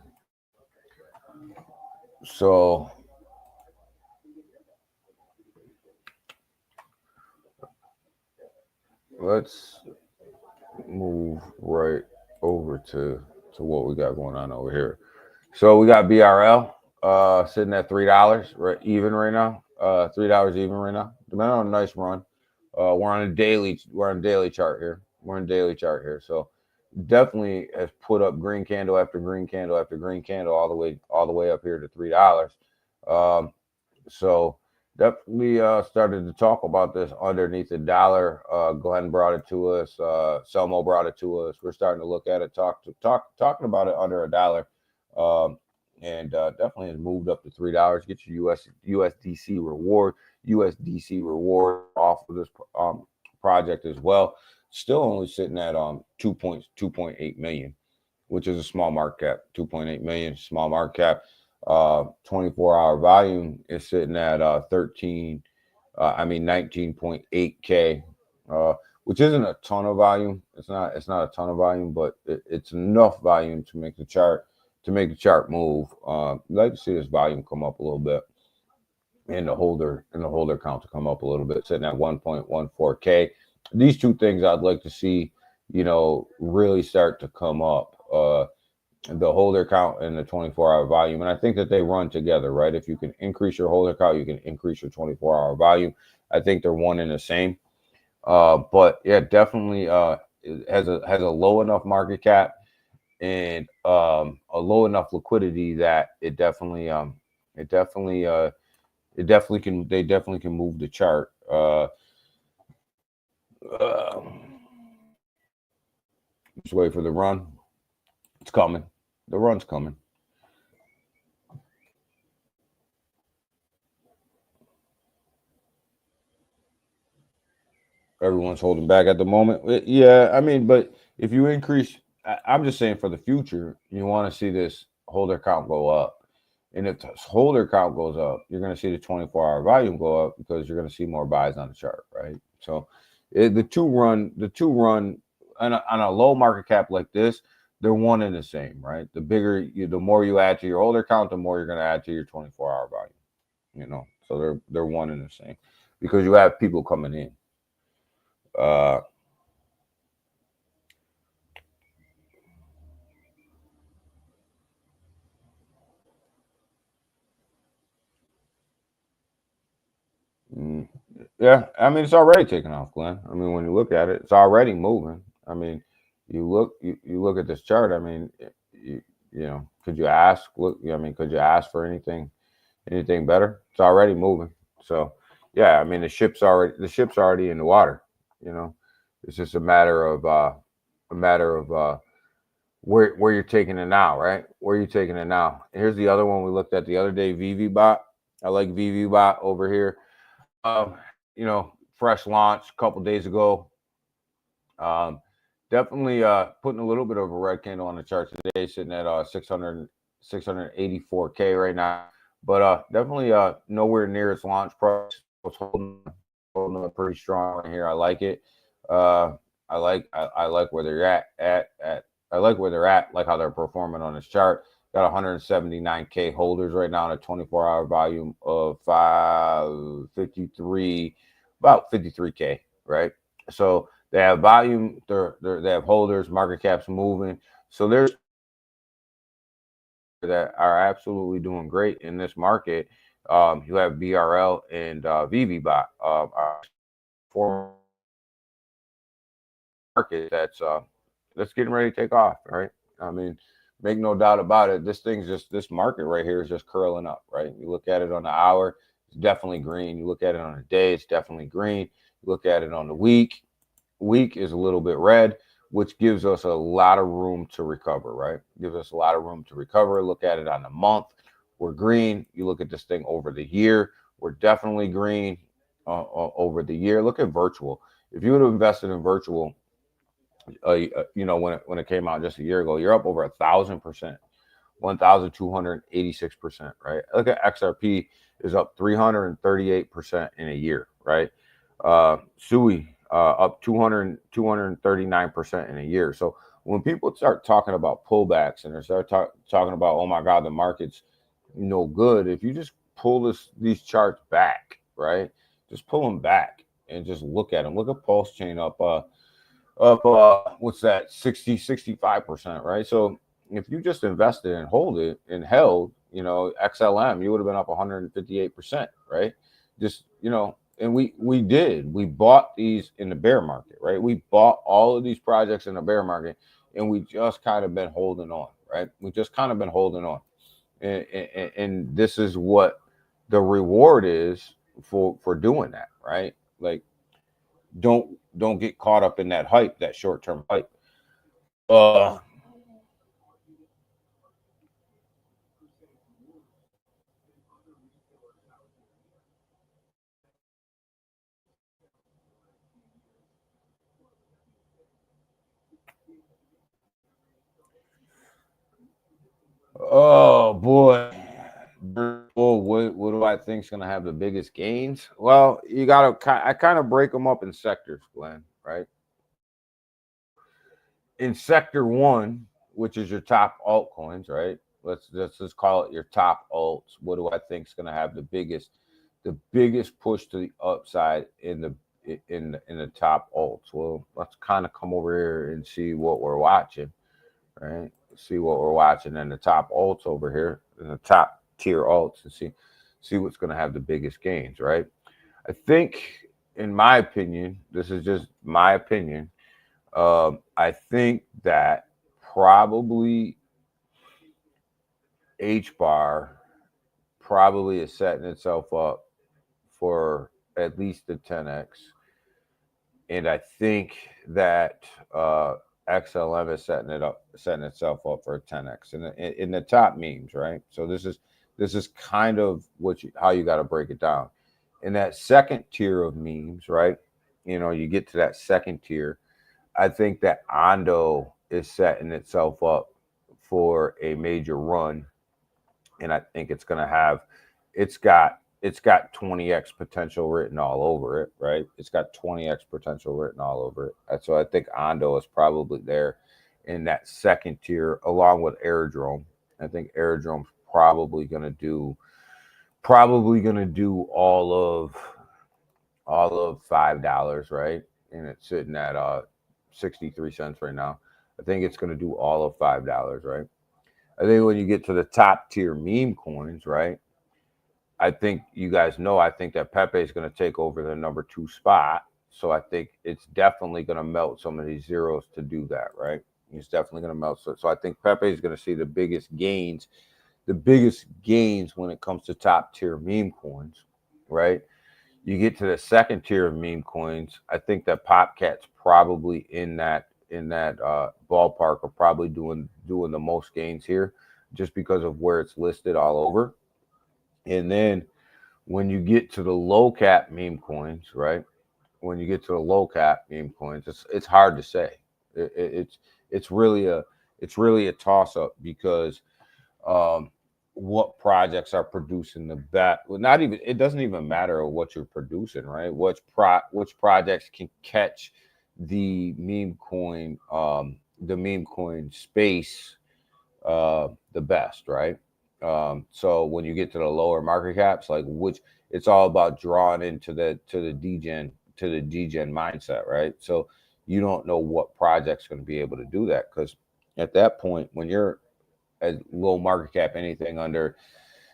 So let's move right over to what we got going on over here. So we got BRL sitting at $3 right even right now. $3 even right now. Been on a nice run. We're on a daily chart here. We're on a daily chart here. So definitely has put up green candle after green candle after green candle all the way up here to $3. Um, so definitely started to talk about this underneath the dollar. Glenn brought it to us. Selmo brought it to us. We're starting to look at it, talking about it under a dollar, um, and definitely has moved up to $3. Get your USDC reward, off of this project as well. Still only sitting at 2.8 million, which is a small market cap. 2.8 million, small market cap. 24-hour volume is sitting at 19.8K, which isn't a ton of volume. It's not a ton of volume, but it's enough volume to make the chart move. Like to see this volume come up a little bit, and the holder count to come up a little bit, sitting at 1.14K. These two things I'd like to see, really start to come up. The holder count and the 24-hour volume. And I think that they run together, right? If you can increase your holder count, you can increase your 24-hour volume. I think they're one and the same. But yeah, definitely it has a low enough market cap and a low enough liquidity that it definitely can move the chart. Just wait for the run. It's coming. The run's coming. Everyone's holding back at the moment. Yeah, I mean, but if you increase, I'm just saying for the future, you want to see this holder count go up. And if this holder count goes up, you're going to see the 24-hour volume go up because you're going to see more buys on the chart, right? So the two run on a low market cap like this, they're one and the same, right? The more you add to your holder count, the more you're going to add to your 24-hour volume. So they're one and the same because you have people coming in. Uh, yeah, I mean it's already taking off, Glenn. I mean when you look at it, it's already moving. I mean, you look at this chart. I mean, could you ask? Could you ask for anything better? It's already moving. So yeah, I mean the ship's already in the water. It's just a matter of where you're taking it now, right? Where you're taking it now. Here's the other one we looked at the other day, VVBot. I like VVBot over here. Fresh launch a couple days ago. Definitely putting a little bit of a red candle on the chart today, sitting at 684K right now. But definitely nowhere near its launch price. It's holding up pretty strong right here. I like it. I like where they're at. I like where they're at, like how they're performing on this chart. Got 179K holders right now on a 24-hour volume of 553, about 53K, right? So they have volume, they have holders, market caps moving. So there's that are absolutely doing great in this market. You have BRL and VVBot, for market that's getting ready to take off, right? I mean, make no doubt about it. This market right here is just curling up, right? You look at it on the hour, it's definitely green. You look at it on a day, it's definitely green. You look at it on the week is a little bit red, which gives us a lot of room to recover, right? Gives us a lot of room to recover. Look at it on the month, we're green. You look at this thing over the year, we're definitely green over the year. Look at virtual. If you would have invested in virtual, when it came out just a year ago, you're up over 1,000%. 1,286%, right? Look at XRP is up 338% in a year, right? SUI up 239% in a year. So when people start talking about pullbacks and they start talking about, oh my God, the market's no good, if you just pull these charts back, right? Just pull them back and just look at them. Look at Pulse Chain up what's that, 65%, right? So if you just invested and hold it and held, XLM, you would have been up 158%, right? Just, and we bought these in the bear market, right? We bought all of these projects in the bear market, and we just kind of been holding on, right? We just kind of been holding on, and this is what the reward is for doing that, right? Like, don't get caught up in that hype, that short-term hype. Oh boy. What do I think is going to have the biggest gains? Well, I kind of break them up in sectors, Glenn, right? In sector one, which is your top altcoins, right? Let's just call it your top alts. What do I think is going to have the biggest push to the upside in the top alts? Well, let's kind of come over here and see what we're watching, right? See what we're watching in the top alts over here, in the top tier alts, and see what's going to have the biggest gains, right? I think, in my opinion, this is just my opinion, I think that probably HBAR probably is setting itself up for at least the 10x, and I think that XLM is setting itself up for a 10x in the top memes, right? So this is kind of how you got to break it down. In that second tier of memes, right? You get to that second tier. I think that Ondo is setting itself up for a major run, and I think it's got 20x potential written all over it, right? It's got 20x potential written all over it. So I think Ondo is probably there in that second tier, along with Airdrome. I think Airdrome's probably gonna do all of $5, right? And it's sitting at 63 cents right now. I think it's gonna do all of $5, right? I think when you get to the top tier meme coins, right? I think you guys know, I think that Pepe is going to take over the number 2 spot. So I think it's definitely going to melt some of these zeros to do that, right? It's definitely going to melt. So I think Pepe is going to see the biggest gains when it comes to top tier meme coins, right? You get to the second tier of meme coins, I think that Popcat's probably in that ballpark, are probably doing the most gains here, just because of where it's listed all over. And then when you get to the low cap meme coins, right? When you get to the low cap meme coins, it's hard to say. It's really a toss up, because what projects are producing the best? Well, it doesn't even matter what you're producing, right? Which projects can catch the meme coin space the best, right? So when you get to the lower market caps, it's all about drawing into the degen mindset, right? So you don't know what project's going to be able to do that, because at that point, when you're at low market cap, anything under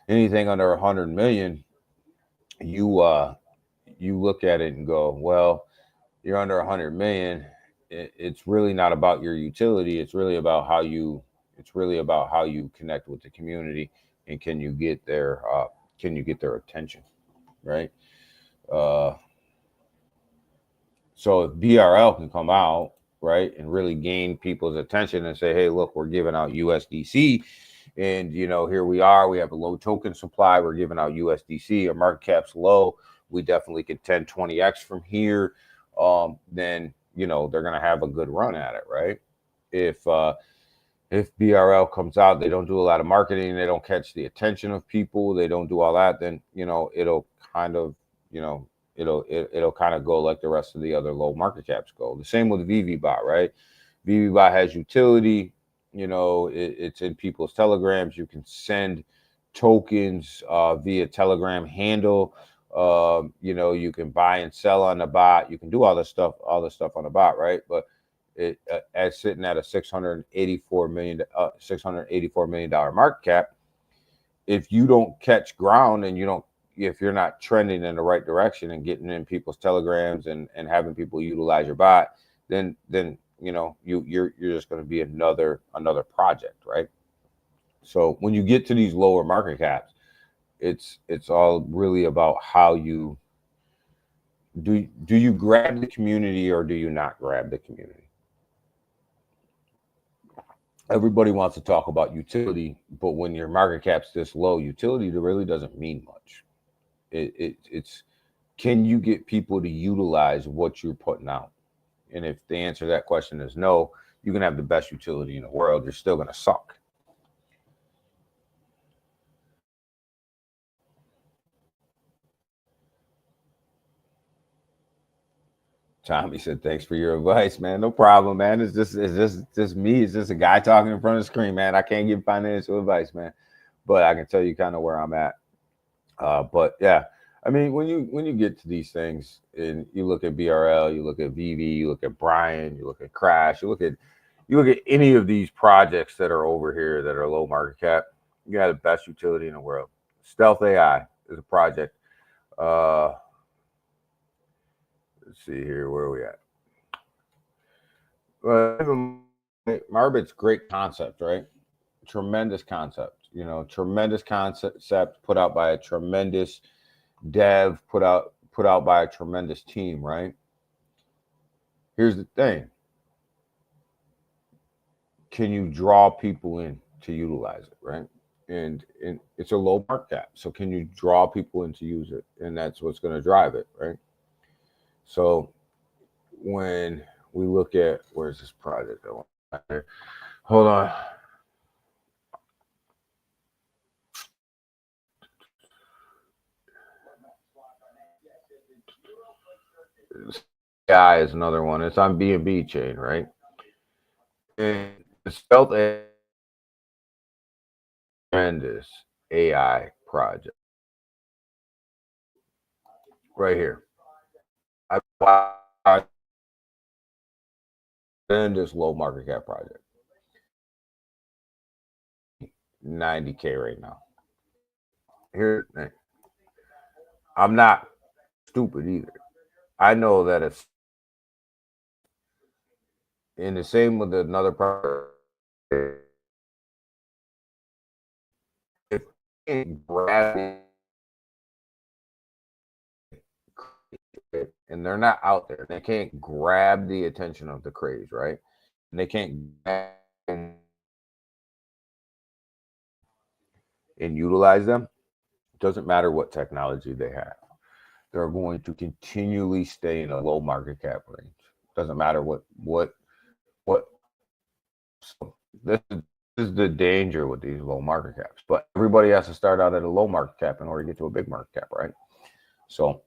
100 million, you look at it and go, well, you're under 100 million. It's really not about your utility. It's really about how you connect with the community, and can you get their attention, right? So if BRL can come out, right, and really gain people's attention and say, hey, look, we're giving out USDC, and here we are, we have a low token supply, we're giving out USDC, our market cap's low, we definitely can 10-20x from here, then they're going to have a good run at it, right? If if BRL comes out, they don't do a lot of marketing, they don't catch the attention of people, they don't do all that, then it'll kind of it'll kind of go like the rest of the other low market caps go. The same with VVBot, right? VVBot has utility. It's in people's telegrams. You can send tokens via Telegram handle. You can buy and sell on the bot. You can do all this stuff on the bot, right? But it as sitting at a $684 million market cap, if you don't catch ground and if you're not trending in the right direction and getting in people's telegrams and having people utilize your bot, then you're just going to be another project, right? So when you get to these lower market caps, it's all really about how you do you grab the community or do you not grab the community? Everybody wants to talk about utility, but when your market cap's this low, utility really doesn't mean much. It's can you get people to utilize what you're putting out? And if the answer to that question is no, you can have the best utility in the world, you're still going to suck. Tommy said, "Thanks for your advice, man. No problem, man. It's just me. It's just a guy talking in front of the screen, man. I can't give financial advice, man, but I can tell you kind of where I'm at. But yeah, I mean, when you get to these things and you look at BRL, you look at VV, you look at Brian, you look at Crash, you look at any of these projects that are over here that are low market cap, you got the best utility in the world. Stealth AI is a project. Let's see here. Where are we at? Marbit's great concept, right? Tremendous concept. Tremendous concept put out by a tremendous dev, put out by a tremendous team, right? Here's the thing. Can you draw people in to utilize it, right? And it's a low market cap. So can you draw people in to use it? And that's what's going to drive it, right? So when we look at, where's this project? Hold on. AI is another one. It's on BNB chain, right? And the Stealth tremendous AI project right here. I in this low market cap project, 90K right now. Here's the thing. I'm not stupid either. I know that if in the same with another project, if you grab it and they're not out there, they can't grab the attention of the craze, right? And they can't and utilize them. It doesn't matter what technology they have. They're going to continually stay in a low market cap range. Doesn't matter what. So this is the danger with these low market caps. But everybody has to start out at a low market cap in order to get to a big market cap, right? So,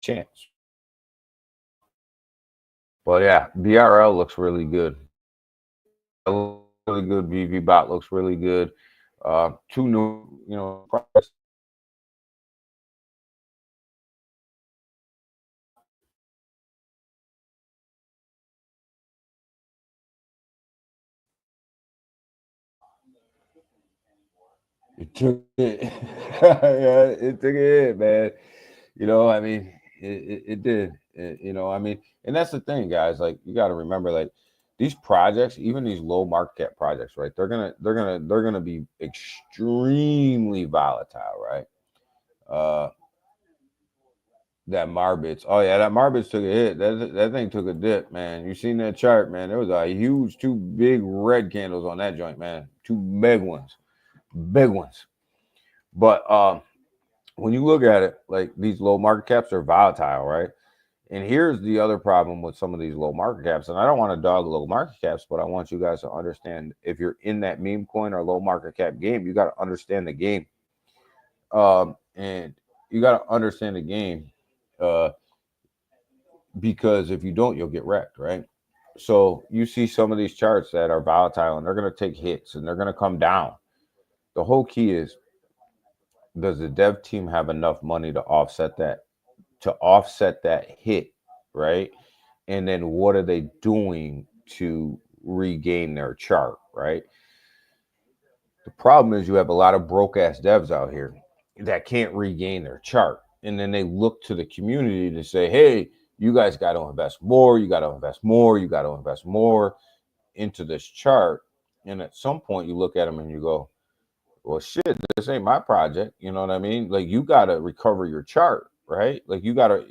chance. But yeah, BRL looks really good. Really good. VVBot looks really good. Two new, products. It took it. Yeah, it took it, man. I mean, it did. I mean, and that's the thing, guys. Like, you got to remember, like, these projects, even these low market cap projects, right? They're gonna be extremely volatile, right? That Marbitz. Oh yeah, that Marbitz took a hit. That thing took a dip, man. You seen that chart, man? There was a huge, two big red candles on that joint, man. Two big ones. But when you look at it, like, these low market caps are volatile, right? And here's the other problem with some of these low market caps. And I don't want to dog low market caps, but I want you guys to understand, if you're in that meme coin or low market cap game, you got to understand the game. And you got to understand the game, because if you don't, you'll get wrecked, right? So you see some of these charts that are volatile and they're going to take hits and they're going to come down. The whole key is, does the dev team have enough money to offset that hit, right? And then what are they doing to regain their chart, right? The problem is you have a lot of broke ass devs out here that can't regain their chart. And then they look to the community to say, hey, you guys got to invest more. You got to invest more. You got to invest more into this chart. And at some point you look at them and you go, well, shit, this ain't my project. You know what I mean? Like, you got to recover your chart, right? Like, you got to,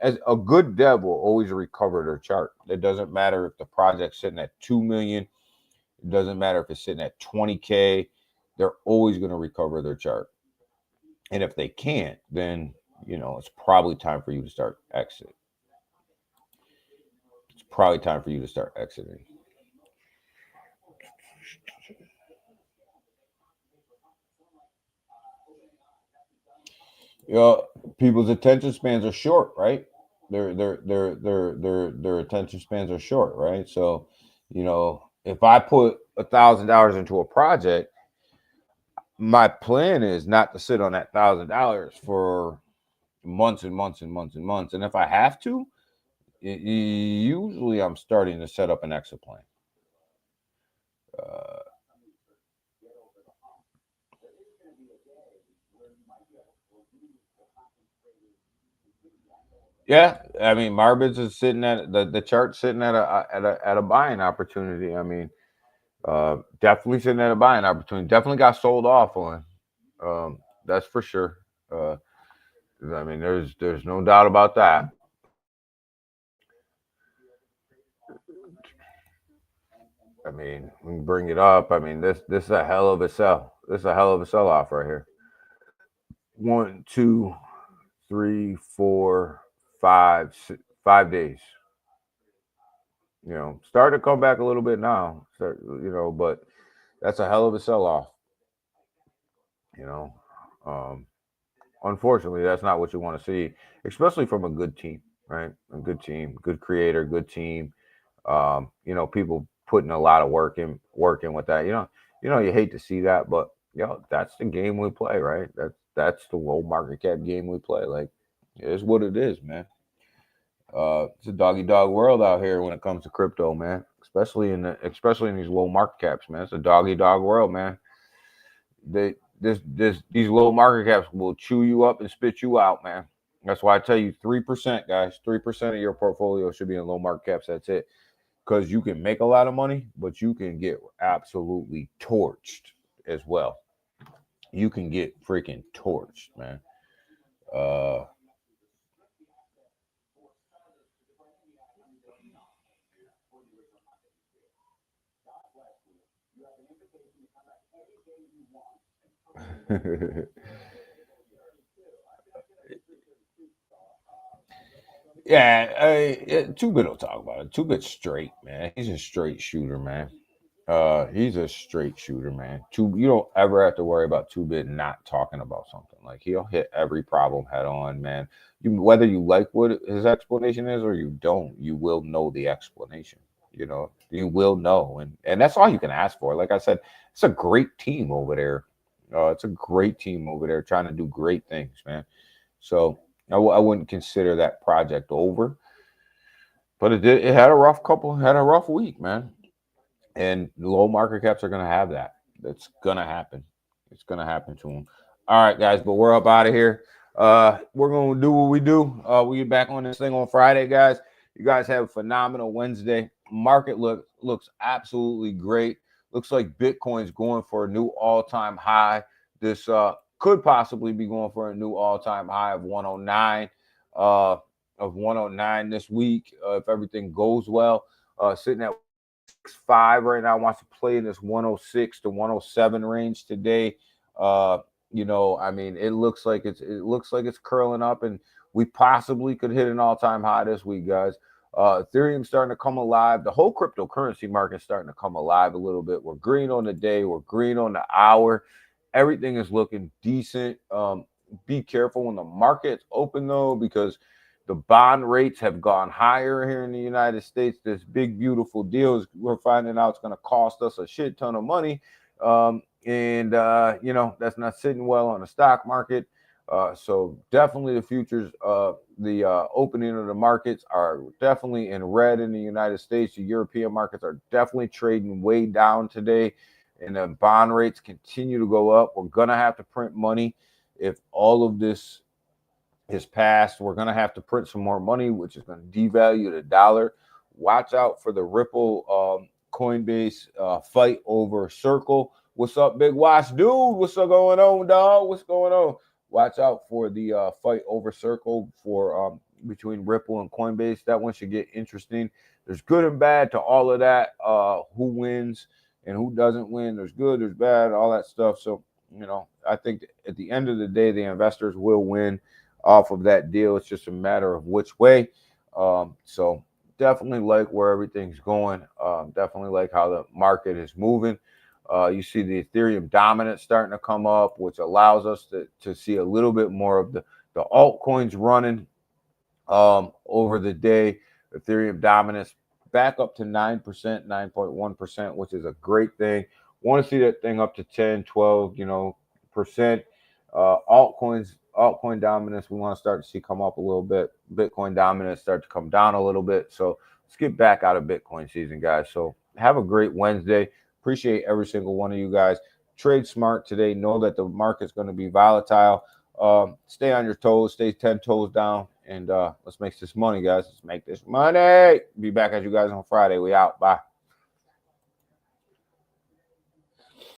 as a good dev will always recover their chart. It doesn't matter if the project's sitting at 2 million. It doesn't matter if it's sitting at 20K. They're always going to recover their chart. And if they can't, then, it's probably time for you to start exiting. It's probably time for you to start exiting. People's attention spans are short, right? Their attention spans are short, right? So, if I put $1,000 into a project, my plan is not to sit on that $1,000 for months and months and months and months. And if I have to, usually I'm starting to set up an exit plan. Yeah, I mean, Marbits is sitting at the chart, sitting at a buying opportunity. I mean, definitely sitting at a buying opportunity. Definitely got sold off on. That's for sure. I mean, there's no doubt about that. I mean, we can bring it up. I mean, this is a hell of a sell. This is a hell of a sell off right here. 1, 2, 3, 4, 5 days. Start to come back a little bit now. But that's a hell of a sell off. Unfortunately, that's not what you want to see, especially from a good team, right? A good team, good creator, good team. People putting a lot of work in with that. You hate to see that, but that's the game we play, right? That's the low market cap game we play. Like, it is what it is, man. It's a doggy dog world out here when it comes to crypto, man. Especially in these low market caps, man. It's a doggy dog world, man. These low market caps will chew you up and spit you out, man. That's why I tell you 3%, guys. 3% of your portfolio should be in low market caps. That's it. Because you can make a lot of money, but you can get absolutely torched as well. You can get freaking torched, man. Yeah, 2Bit will talk about it. 2Bit straight, man. He's a straight shooter, man. He's a straight shooter, man. You don't ever have to worry about 2Bit not talking about something. Like, he'll hit every problem head on, man. Whether you like what his explanation is or you don't, you will know the explanation. You will know, and that's all you can ask for. Like I said, it's a great team over there. It's a great team over there trying to do great things, man. So I wouldn't consider that project over, but it had a rough week, man. And low market caps are going to have that. That's going to happen. It's going to happen to them. All right, guys, but we're up out of here. We're going to do what we do. We'll get back on this thing on Friday, guys. You guys have a phenomenal Wednesday. Market looks absolutely great. Looks like Bitcoin's going for a new all-time high. This could possibly be going for a new all-time high of 109. Of 109 this week, if everything goes well. Sitting at 5 right now, wants to play in this 106 to 107 range today. I mean, it looks like it's curling up, and We possibly could hit an all-time high this week, guys. Ethereum's starting to come alive. The whole cryptocurrency market's starting to come alive a little bit. We're green on the day. We're green on the hour. Everything is looking decent. Be careful when the market's open, though, because the bond rates have gone higher here in the United States. This big, beautiful deal is we're finding out it's going to cost us a shit ton of money. You know, that's not sitting well on the stock market. So definitely the futures, the opening of the markets are definitely in red in the United States. The European markets are definitely trading way down today, and the bond rates continue to go up. We're going to have to print money. If all of this is passed, we're going to have to print some more money, which is going to devalue the dollar. Watch out for the Ripple Coinbase fight over Circle. What's up, Big Watch dude? What's up going on, dog? What's going on? Watch out for the fight over Circle for between Ripple and Coinbase. That one should get interesting. There's good and bad to all of that. Who wins and who doesn't win? There's good, there's bad, all that stuff. So, you know, I think at the end of the day, the investors will win off of that deal. It's just a matter of which way. So definitely like where everything's going. Definitely like how the market is moving. You see the Ethereum dominance starting to come up, which allows us to see a little bit more of the altcoins running over the day. Ethereum dominance back up to 9%, 9.1%, which is a great thing. Want to see that thing up to 10, 12, percent. Altcoin dominance, we want to start to see come up a little bit. Bitcoin dominance start to come down a little bit. So let's get back out of Bitcoin season, guys. So have a great Wednesday. Appreciate every single one of you guys. Trade smart today. Know that the market's going to be volatile. Stay on your toes. Stay 10 toes down. And let's make this money, guys. Let's make this money. Be back at you guys on Friday. We out. Bye.